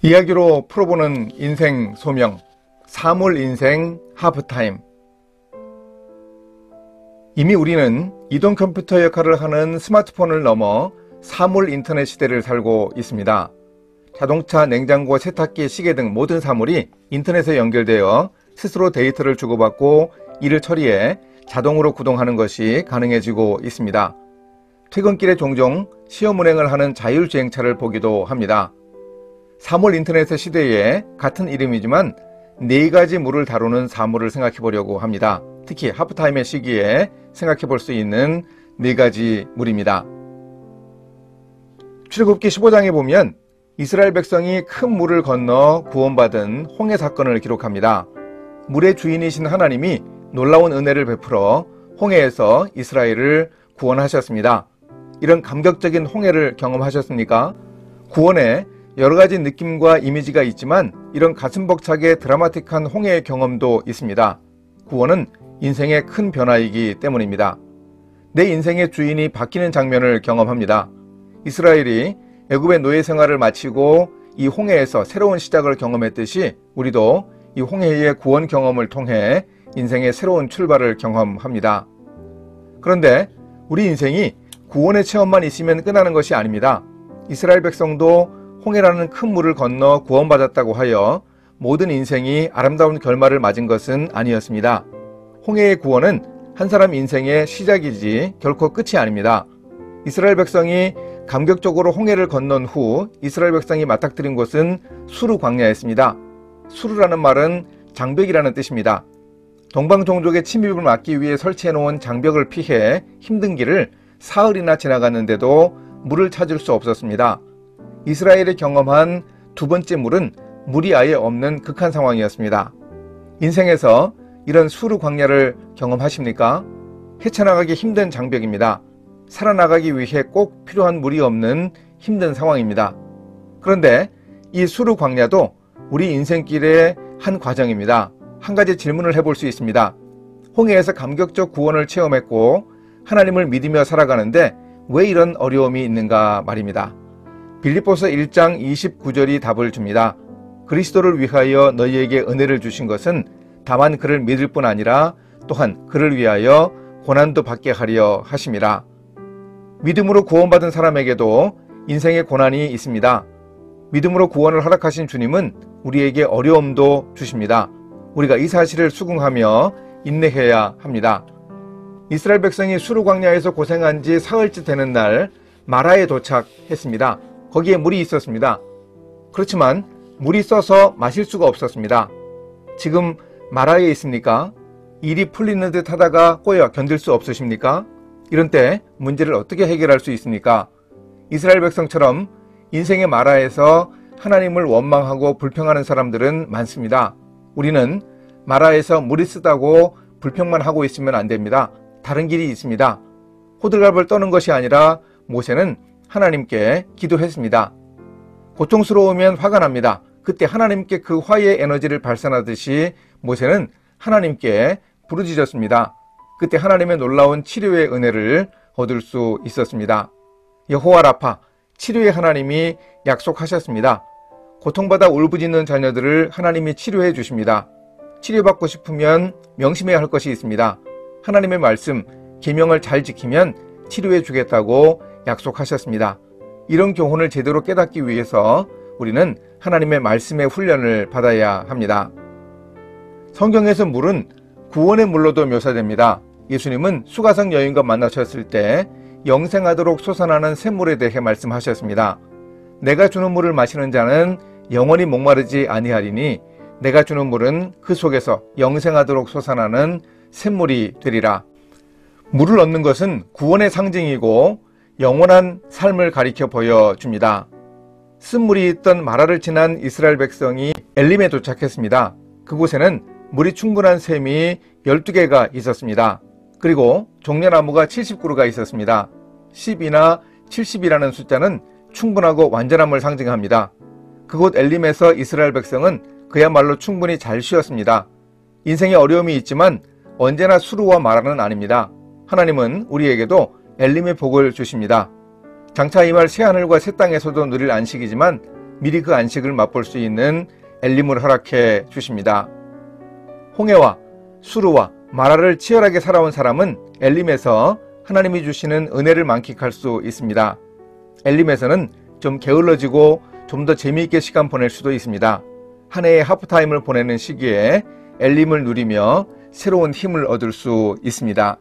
이야기로 풀어보는 인생 소명, 사물 인생 하프타임. 이미 우리는 이동 컴퓨터 역할을 하는 스마트폰을 넘어 사물 인터넷 시대를 살고 있습니다. 자동차, 냉장고, 세탁기, 시계 등 모든 사물이 인터넷에 연결되어 스스로 데이터를 주고받고 이를 처리해 자동으로 구동하는 것이 가능해지고 있습니다. 퇴근길에 종종 시험 운행을 하는 자율주행차를 보기도 합니다. 사물 인터넷의 시대에 같은 이름이지만 4가지 물을 다루는 사물을 생각해 보려고 합니다. 특히 하프타임의 시기에 생각해 볼 수 있는 4가지 물입니다. 출애굽기 15장에 보면 이스라엘 백성이 큰 물을 건너 구원받은 홍해 사건을 기록합니다. 물의 주인이신 하나님이 놀라운 은혜를 베풀어 홍해에서 이스라엘을 구원하셨습니다. 이런 감격적인 홍해를 경험하셨습니까? 구원에 여러 가지 느낌과 이미지가 있지만 이런 가슴 벅차게 드라마틱한 홍해의 경험도 있습니다. 구원은 인생의 큰 변화이기 때문입니다. 내 인생의 주인이 바뀌는 장면을 경험합니다. 이스라엘이 애굽의 노예 생활을 마치고 이 홍해에서 새로운 시작을 경험했듯이 우리도 이 홍해의 구원 경험을 통해 인생의 새로운 출발을 경험합니다. 그런데 우리 인생이 구원의 체험만 있으면 끝나는 것이 아닙니다. 이스라엘 백성도 홍해라는 큰 물을 건너 구원받았다고 하여 모든 인생이 아름다운 결말을 맞은 것은 아니었습니다. 홍해의 구원은 한 사람 인생의 시작이지 결코 끝이 아닙니다. 이스라엘 백성이 감격적으로 홍해를 건넌 후 이스라엘 백성이 맞닥뜨린 곳은 수르 광야였습니다. 수르라는 말은 장벽이라는 뜻입니다. 동방 종족의 침입을 막기 위해 설치해 놓은 장벽을 피해 힘든 길을 사흘이나 지나갔는데도 물을 찾을 수 없었습니다. 이스라엘이 경험한 2번째 물은 물이 아예 없는 극한 상황이었습니다. 인생에서 이런 수르 광야를 경험하십니까? 헤쳐나가기 힘든 장벽입니다. 살아나가기 위해 꼭 필요한 물이 없는 힘든 상황입니다. 그런데 이 수르 광야도 우리 인생길의 한 과정입니다. 한 가지 질문을 해볼 수 있습니다. 홍해에서 감격적 구원을 체험했고 하나님을 믿으며 살아가는데 왜 이런 어려움이 있는가 말입니다. 빌립보서 1장 29절이 답을 줍니다. 그리스도를 위하여 너희에게 은혜를 주신 것은 다만 그를 믿을 뿐 아니라 또한 그를 위하여 고난도 받게 하려 하심이라. 믿음으로 구원받은 사람에게도 인생의 고난이 있습니다. 믿음으로 구원을 허락하신 주님은 우리에게 어려움도 주십니다. 우리가 이 사실을 수긍하며 인내해야 합니다. 이스라엘 백성이 수르 광야에서 고생한 지 사흘째 되는 날 마라에 도착했습니다. 거기에 물이 있었습니다. 그렇지만 물이 써서 마실 수가 없었습니다. 지금 마라에 있습니까? 일이 풀리는 듯 하다가 꼬여 견딜 수 없으십니까? 이런 때 문제를 어떻게 해결할 수 있습니까? 이스라엘 백성처럼 인생의 마라에서 하나님을 원망하고 불평하는 사람들은 많습니다. 우리는 마라에서 물이 쓰다고 불평만 하고 있으면 안 됩니다. 다른 길이 있습니다. 호들갑을 떠는 것이 아니라 모세는 하나님께 기도했습니다. 고통스러우면 화가 납니다. 그때 하나님께 그 화의 에너지를 발산하듯이 모세는 하나님께 부르짖었습니다. 그때 하나님의 놀라운 치료의 은혜를 얻을 수 있었습니다. 여호와 라파, 치료의 하나님이 약속하셨습니다. 고통받아 울부짖는 자녀들을 하나님이 치료해 주십니다. 치료받고 싶으면 명심해야 할 것이 있습니다. 하나님의 말씀, 계명을 잘 지키면 치료해 주겠다고 약속하셨습니다. 이런 교훈을 제대로 깨닫기 위해서 우리는 하나님의 말씀의 훈련을 받아야 합니다. 성경에서 물은 구원의 물로도 묘사됩니다. 예수님은 수가성 여인과 만나셨을 때 영생하도록 솟아나는 샘물에 대해 말씀하셨습니다. 내가 주는 물을 마시는 자는 영원히 목마르지 아니하리니 내가 주는 물은 그 속에서 영생하도록 솟아나는 샘물이 되리라. 물을 얻는 것은 구원의 상징이고 영원한 삶을 가리켜 보여줍니다. 쓴물이 있던 마라를 지난 이스라엘 백성이 엘림에 도착했습니다. 그곳에는 물이 충분한 샘이 12개가 있었습니다. 그리고 종려나무가 70그루가 있었습니다. 10이나 70이라는 숫자는 충분하고 완전함을 상징합니다. 그곳 엘림에서 이스라엘 백성은 그야말로 충분히 잘 쉬었습니다. 인생에 어려움이 있지만 언제나 수르와 마라는 아닙니다. 하나님은 우리에게도 엘림의 복을 주십니다. 장차 임할 새하늘과 새 땅에서도 누릴 안식이지만 미리 그 안식을 맛볼 수 있는 엘림을 허락해 주십니다. 홍해와 수르와 마라를 치열하게 살아온 사람은 엘림에서 하나님이 주시는 은혜를 만끽할 수 있습니다. 엘림에서는 좀 게을러지고 좀 더 재미있게 시간 보낼 수도 있습니다. 한 해의 하프타임을 보내는 시기에 엘림을 누리며 새로운 힘을 얻을 수 있습니다.